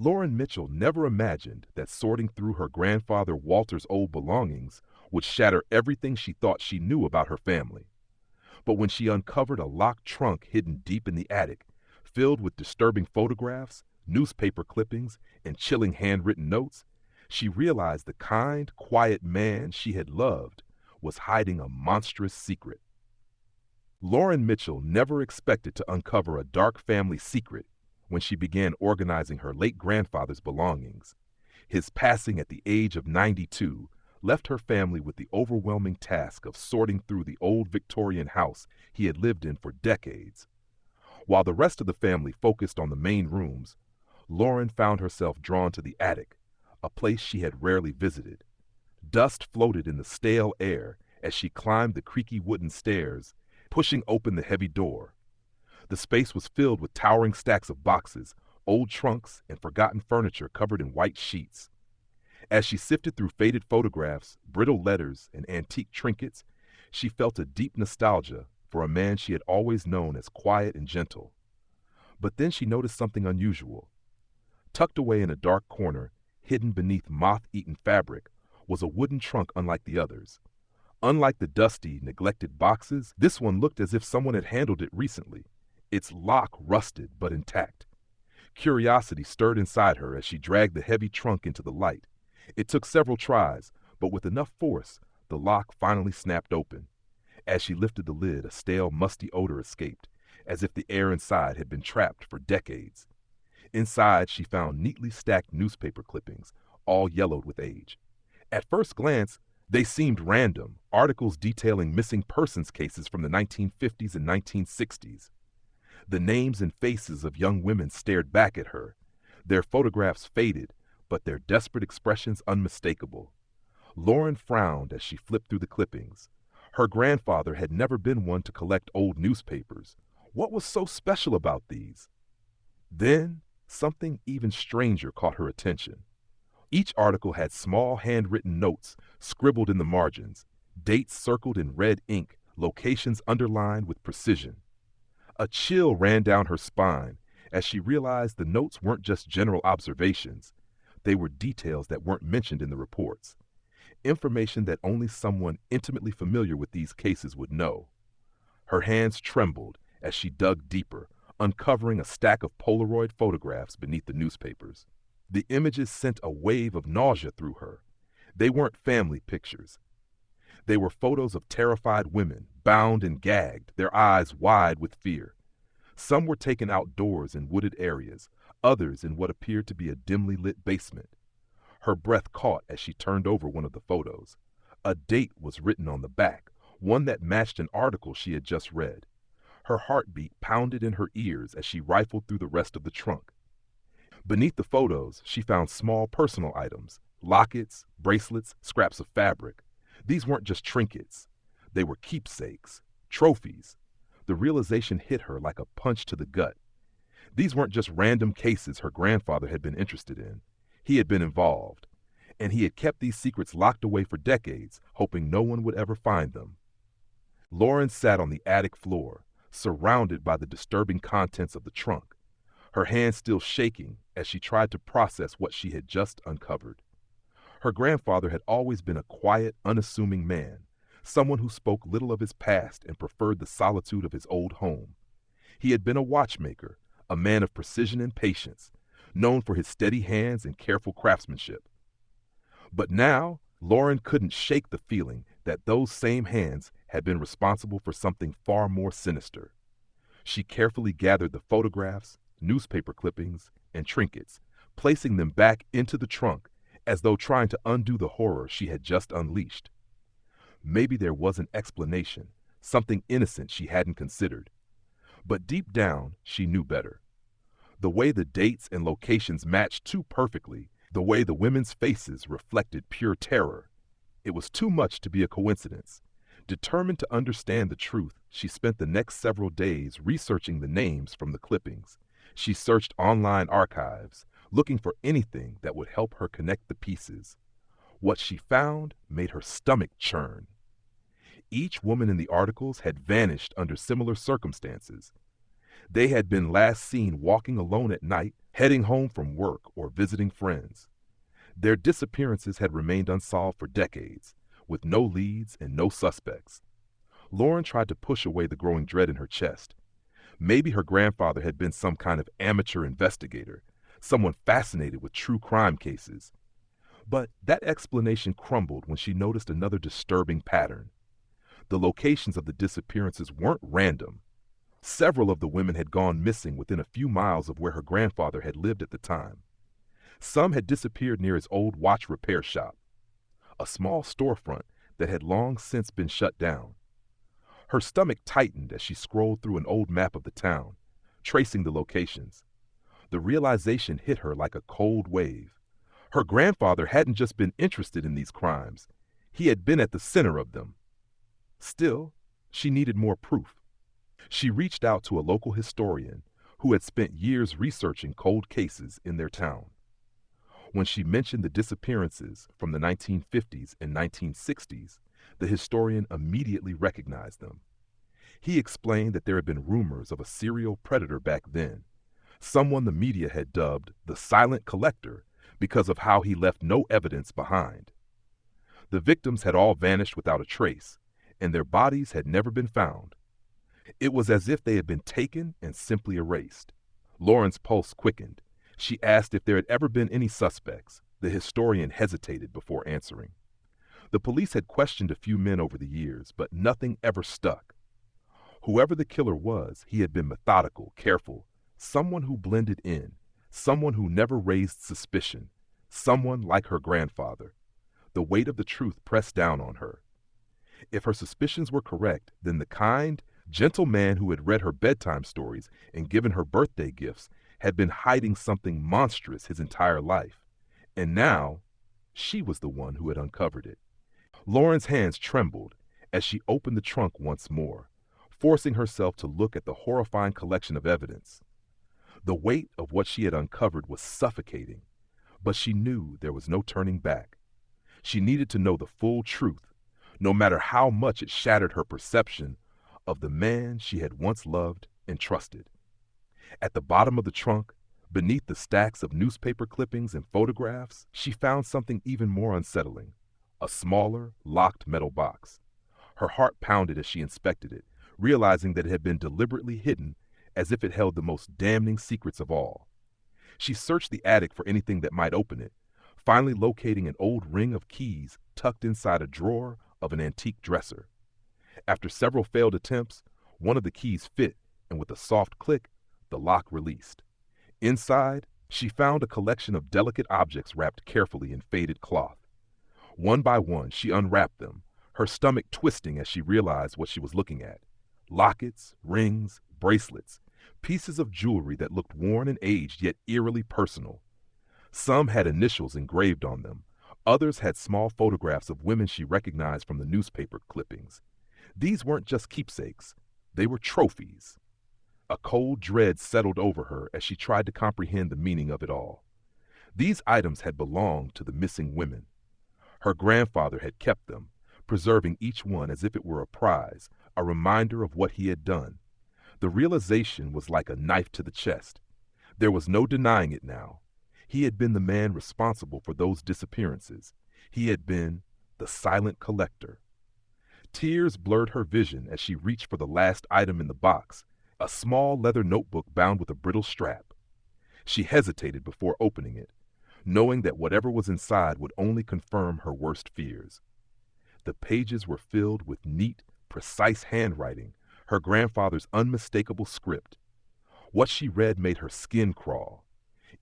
Lauren Mitchell never imagined that sorting through her grandfather Walter's old belongings would shatter everything she thought she knew about her family. But when she uncovered a locked trunk hidden deep in the attic, filled with disturbing photographs, newspaper clippings, and chilling handwritten notes, she realized the kind, quiet man she had loved was hiding a monstrous secret. Lauren Mitchell never expected to uncover a dark family secret when she began organizing her late grandfather's belongings. His passing at the age of 92 left her family with the overwhelming task of sorting through the old Victorian house he had lived in for decades. While the rest of the family focused on the main rooms, Lauren found herself drawn to the attic, a place she had rarely visited. Dust floated in the stale air as she climbed the creaky wooden stairs, pushing open the heavy door. The space was filled with towering stacks of boxes, old trunks, and forgotten furniture covered in white sheets. As she sifted through faded photographs, brittle letters, and antique trinkets, she felt a deep nostalgia for a man she had always known as quiet and gentle. But then she noticed something unusual. Tucked away in a dark corner, hidden beneath moth-eaten fabric, was a wooden trunk unlike the others. Unlike the dusty, neglected boxes, this one looked as if someone had handled it recently. Its lock rusted but intact. Curiosity stirred inside her as she dragged the heavy trunk into the light. It took several tries, but with enough force, the lock finally snapped open. As she lifted the lid, a stale, musty odor escaped, as if the air inside had been trapped for decades. Inside, she found neatly stacked newspaper clippings, all yellowed with age. At first glance, they seemed random, articles detailing missing persons cases from the 1950s and 1960s. The names and faces of young women stared back at her, their photographs faded, but their desperate expressions unmistakable. Lauren frowned as she flipped through the clippings. Her grandfather had never been one to collect old newspapers. What was so special about these? Then, something even stranger caught her attention. Each article had small handwritten notes scribbled in the margins, dates circled in red ink, locations underlined with precision. A chill ran down her spine as she realized the notes weren't just general observations. They were details that weren't mentioned in the reports. Information that only someone intimately familiar with these cases would know. Her hands trembled as she dug deeper, uncovering a stack of Polaroid photographs beneath the newspapers. The images sent a wave of nausea through her. They weren't family pictures. They were photos of terrified women, bound and gagged, their eyes wide with fear. Some were taken outdoors in wooded areas, others in what appeared to be a dimly lit basement. Her breath caught as she turned over one of the photos. A date was written on the back, one that matched an article she had just read. Her heartbeat pounded in her ears as she rifled through the rest of the trunk. Beneath the photos, she found small personal items, lockets, bracelets, scraps of fabric. These weren't just trinkets. They were keepsakes, trophies. The realization hit her like a punch to the gut. These weren't just random cases her grandfather had been interested in. He had been involved, and he had kept these secrets locked away for decades, hoping no one would ever find them. Lauren sat on the attic floor, surrounded by the disturbing contents of the trunk, her hands still shaking as she tried to process what she had just uncovered. Her grandfather had always been a quiet, unassuming man, someone who spoke little of his past and preferred the solitude of his old home. He had been a watchmaker, a man of precision and patience, known for his steady hands and careful craftsmanship. But now, Lauren couldn't shake the feeling that those same hands had been responsible for something far more sinister. She carefully gathered the photographs, newspaper clippings, and trinkets, placing them back into the trunk as though trying to undo the horror she had just unleashed. Maybe there was an explanation, something innocent she hadn't considered. But deep down, she knew better. The way the dates and locations matched too perfectly, the way the women's faces reflected pure terror. It was too much to be a coincidence. Determined to understand the truth, she spent the next several days researching the names from the clippings. She searched online archives, looking for anything that would help her connect the pieces. What she found made her stomach churn. Each woman in the articles had vanished under similar circumstances. They had been last seen walking alone at night, heading home from work or visiting friends. Their disappearances had remained unsolved for decades, with no leads and no suspects. Lauren tried to push away the growing dread in her chest. Maybe her grandfather had been some kind of amateur investigator, someone fascinated with true crime cases. But that explanation crumbled when she noticed another disturbing pattern. The locations of the disappearances weren't random. Several of the women had gone missing within a few miles of where her grandfather had lived at the time. Some had disappeared near his old watch repair shop, a small storefront that had long since been shut down. Her stomach tightened as she scrolled through an old map of the town, tracing the locations. The realization hit her like a cold wave. Her grandfather hadn't just been interested in these crimes, he had been at the center of them. Still, she needed more proof. She reached out to a local historian who had spent years researching cold cases in their town. When she mentioned the disappearances from the 1950s and 1960s, the historian immediately recognized them. He explained that there had been rumors of a serial predator back then, someone the media had dubbed the silent collector because of how he left no evidence behind. The victims had all vanished without a trace, and their bodies had never been found. It was as if they had been taken and simply erased. Lauren's pulse quickened. She asked if there had ever been any suspects. The historian hesitated before answering. The police had questioned a few men over the years, but nothing ever stuck. Whoever the killer was, he had been methodical, careful, someone who blended in, someone who never raised suspicion, someone like her grandfather. The weight of the truth pressed down on her. If her suspicions were correct, then the kind, gentle man who had read her bedtime stories and given her birthday gifts had been hiding something monstrous his entire life. And now, she was the one who had uncovered it. Lauren's hands trembled as she opened the trunk once more, forcing herself to look at the horrifying collection of evidence. The weight of what she had uncovered was suffocating, but she knew there was no turning back. She needed to know the full truth, no matter how much it shattered her perception of the man she had once loved and trusted. At the bottom of the trunk, beneath the stacks of newspaper clippings and photographs, she found something even more unsettling, a smaller, locked metal box. Her heart pounded as she inspected it, realizing that it had been deliberately hidden as if it held the most damning secrets of all. She searched the attic for anything that might open it, finally locating an old ring of keys tucked inside a drawer of an antique dresser. After several failed attempts, one of the keys fit, and with a soft click, the lock released. Inside, she found a collection of delicate objects wrapped carefully in faded cloth. One by one, she unwrapped them, her stomach twisting as she realized what she was looking at. Lockets, rings, bracelets, pieces of jewelry that looked worn and aged yet eerily personal. Some had initials engraved on them. Others had small photographs of women she recognized from the newspaper clippings. These weren't just keepsakes. They were trophies. A cold dread settled over her as she tried to comprehend the meaning of it all. These items had belonged to the missing women. Her grandfather had kept them, preserving each one as if it were a prize, a reminder of what he had done. The realization was like a knife to the chest. There was no denying it now. He had been the man responsible for those disappearances. He had been the silent collector. Tears blurred her vision as she reached for the last item in the box, a small leather notebook bound with a brittle strap. She hesitated before opening it, knowing that whatever was inside would only confirm her worst fears. The pages were filled with neat, precise handwriting, her grandfather's unmistakable script. What she read made her skin crawl.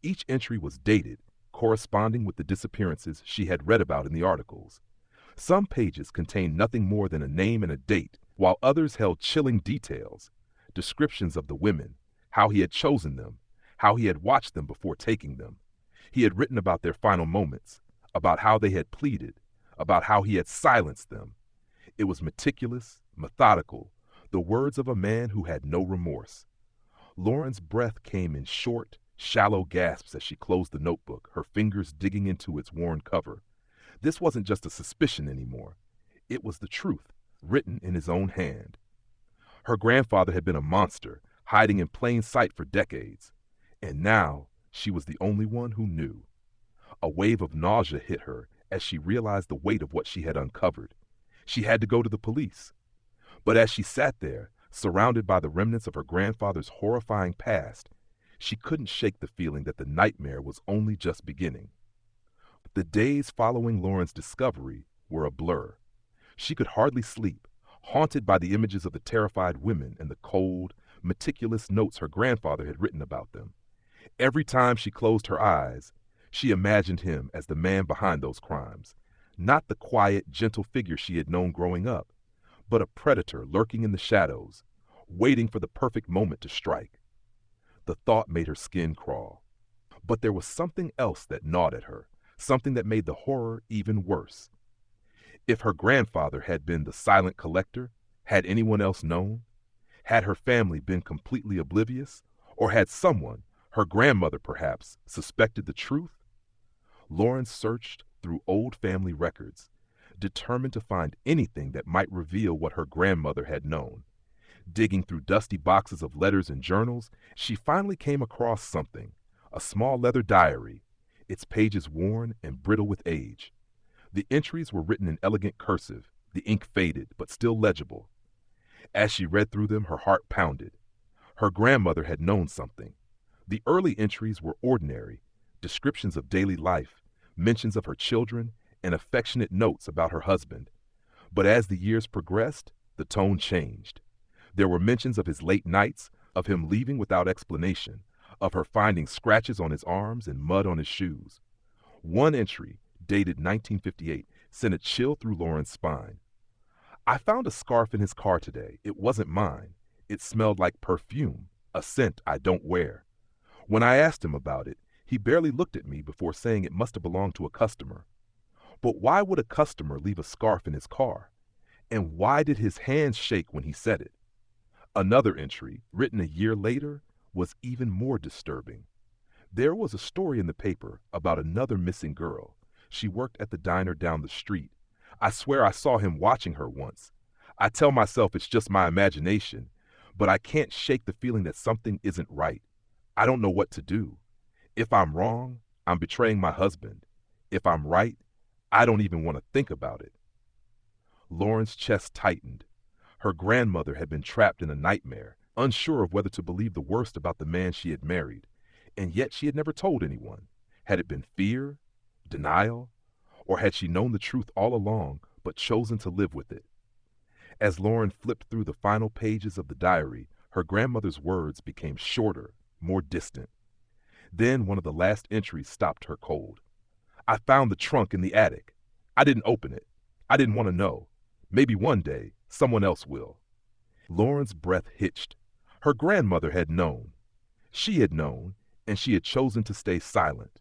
Each entry was dated, corresponding with the disappearances she had read about in the articles. Some pages contained nothing more than a name and a date, while others held chilling details, descriptions of the women, how he had chosen them, how he had watched them before taking them. He had written about their final moments, about how they had pleaded, about how he had silenced them. It was meticulous, methodical, the words of a man who had no remorse. Lauren's breath came in short, shallow gasps as she closed the notebook, her fingers digging into its worn cover. This wasn't just a suspicion anymore. It was the truth, written in his own hand. Her grandfather had been a monster, hiding in plain sight for decades. And now she was the only one who knew. A wave of nausea hit her as she realized the weight of what she had uncovered. She had to go to the police. But as she sat there, surrounded by the remnants of her grandfather's horrifying past, she couldn't shake the feeling that the nightmare was only just beginning. The days following Lauren's discovery were a blur. She could hardly sleep, haunted by the images of the terrified women and the cold, meticulous notes her grandfather had written about them. Every time she closed her eyes, she imagined him as the man behind those crimes, not the quiet, gentle figure she had known growing up, but a predator lurking in the shadows, waiting for the perfect moment to strike. The thought made her skin crawl. But there was something else that gnawed at her, something that made the horror even worse. If her grandfather had been the silent collector, had anyone else known? Had her family been completely oblivious? Or had someone, her grandmother perhaps, suspected the truth? Lauren searched through old family records, determined to find anything that might reveal what her grandmother had known. Digging through dusty boxes of letters and journals, she finally came across something, a small leather diary, its pages worn and brittle with age. The entries were written in elegant cursive, the ink faded but still legible. As she read through them, her heart pounded. Her grandmother had known something. The early entries were ordinary, descriptions of daily life, mentions of her children, and affectionate notes about her husband. But as the years progressed, the tone changed. There were mentions of his late nights, of him leaving without explanation, of her finding scratches on his arms and mud on his shoes. One entry, dated 1958, sent a chill through Lauren's spine. I found a scarf in his car today. It wasn't mine. It smelled like perfume, a scent I don't wear. When I asked him about it, he barely looked at me before saying it must have belonged to a customer. But why would a customer leave a scarf in his car? And why did his hands shake when he said it? Another entry, written a year later, was even more disturbing. There was a story in the paper about another missing girl. She worked at the diner down the street. I swear I saw him watching her once. I tell myself it's just my imagination, but I can't shake the feeling that something isn't right. I don't know what to do. If I'm wrong, I'm betraying my husband. If I'm right, I don't even want to think about it. Lauren's chest tightened. Her grandmother had been trapped in a nightmare, unsure of whether to believe the worst about the man she had married, and yet she had never told anyone. Had it been fear, denial, or had she known the truth all along but chosen to live with it? As Lauren flipped through the final pages of the diary, her grandmother's words became shorter, more distant. Then one of the last entries stopped her cold. I found the trunk in the attic. I didn't open it. I didn't want to know. Maybe one day, someone else will. Lauren's breath hitched. Her grandmother had known. She had known, and she had chosen to stay silent.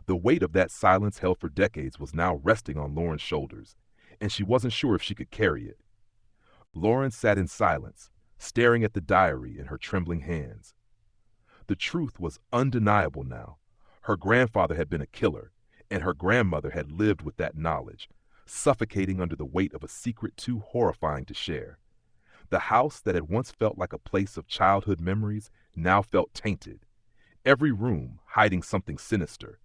The weight of that silence held for decades was now resting on Lauren's shoulders, and she wasn't sure if she could carry it. Lauren sat in silence, staring at the diary in her trembling hands. The truth was undeniable now. Her grandfather had been a killer, and her grandmother had lived with that knowledge, suffocating under the weight of a secret too horrifying to share. The house that had once felt like a place of childhood memories now felt tainted. Every room hiding something sinister,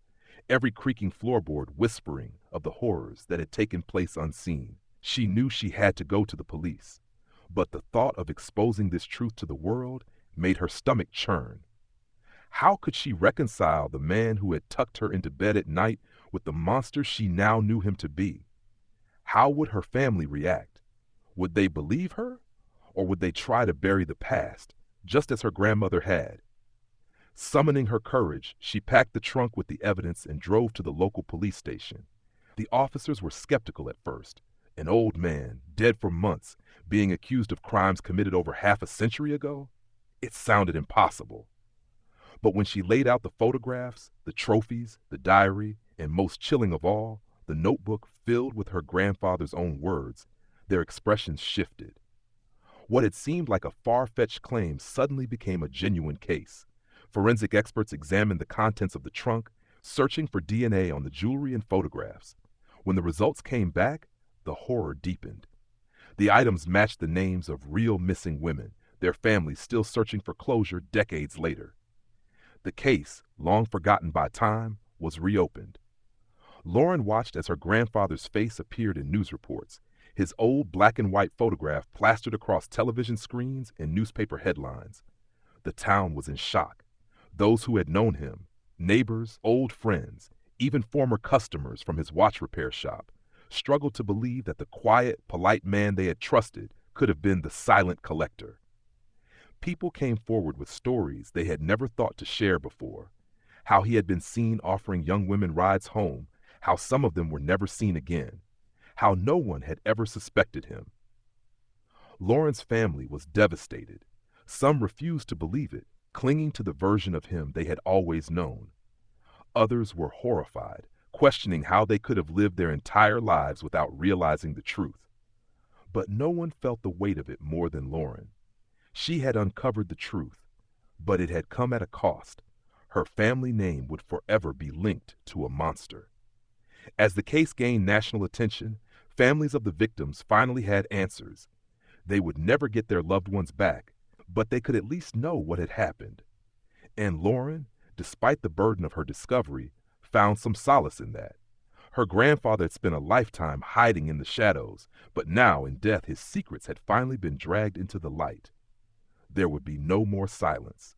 every creaking floorboard whispering of the horrors that had taken place unseen. She knew she had to go to the police, but the thought of exposing this truth to the world made her stomach churn. How could she reconcile the man who had tucked her into bed at night with the monster she now knew him to be? How would her family react? Would they believe her, or would they try to bury the past, just as her grandmother had? Summoning her courage, she packed the trunk with the evidence and drove to the local police station. The officers were skeptical at first. An old man, dead for months, being accused of crimes committed over half a century ago? It sounded impossible. But when she laid out the photographs, the trophies, the diary, and most chilling of all, the notebook filled with her grandfather's own words, their expressions shifted. What had seemed like a far-fetched claim suddenly became a genuine case. Forensic experts examined the contents of the trunk, searching for DNA on the jewelry and photographs. When the results came back, the horror deepened. The items matched the names of real missing women, their families still searching for closure decades later. The case, long forgotten by time, was reopened. Lauren watched as her grandfather's face appeared in news reports, his old black and white photograph plastered across television screens and newspaper headlines. The town was in shock. Those who had known him, neighbors, old friends, even former customers from his watch repair shop, struggled to believe that the quiet, polite man they had trusted could have been the silent collector. People came forward with stories they had never thought to share before. How he had been seen offering young women rides home, how some of them were never seen again, how no one had ever suspected him. Lauren's family was devastated. Some refused to believe it, clinging to the version of him they had always known. Others were horrified, questioning how they could have lived their entire lives without realizing the truth. But no one felt the weight of it more than Lauren. She had uncovered the truth, but it had come at a cost. Her family name would forever be linked to a monster. As the case gained national attention, families of the victims finally had answers. They would never get their loved ones back, but they could at least know what had happened. And Lauren, despite the burden of her discovery, found some solace in that. Her grandfather had spent a lifetime hiding in the shadows, but now in death his secrets had finally been dragged into the light. There would be no more silence,